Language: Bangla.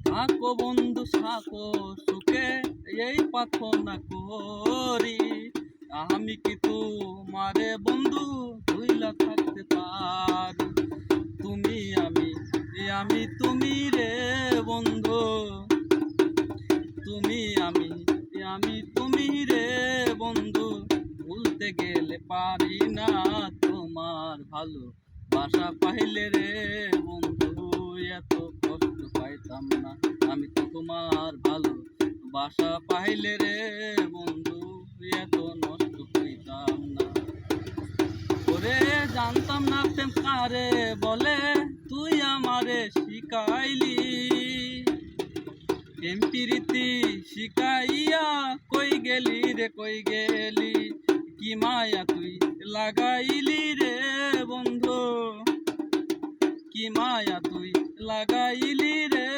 থাকো বন্ধু থাকো সুখে, এই প্রার্থনা করি। আমি কি তোমারে বন্ধু ভুইলা থাকতে পারি? তুমি আমি আমি তুমি রে বন্ধু, তুমি আমি তুমি রে বন্ধু। ভুলতে গেলে পারি না তোমার ভালো বাসা পাইলে রে বন্ধু, এত কষ্ট পাইতাম না আমি তো তোমার ভালো বাসা পাইলে রে বন্ধু, এত নষ্ট হইতাম না। ওরে জানতাম না প্রেম কারে বলে, তুই আমারে শিখাইলি। প্রেম প্রীতি শিখাইয়া কই গেলি রে কই গেলি, কি মায়া তুই লাগাইলি রে বন্ধু, কি মায়া তুই লাগাইলি রে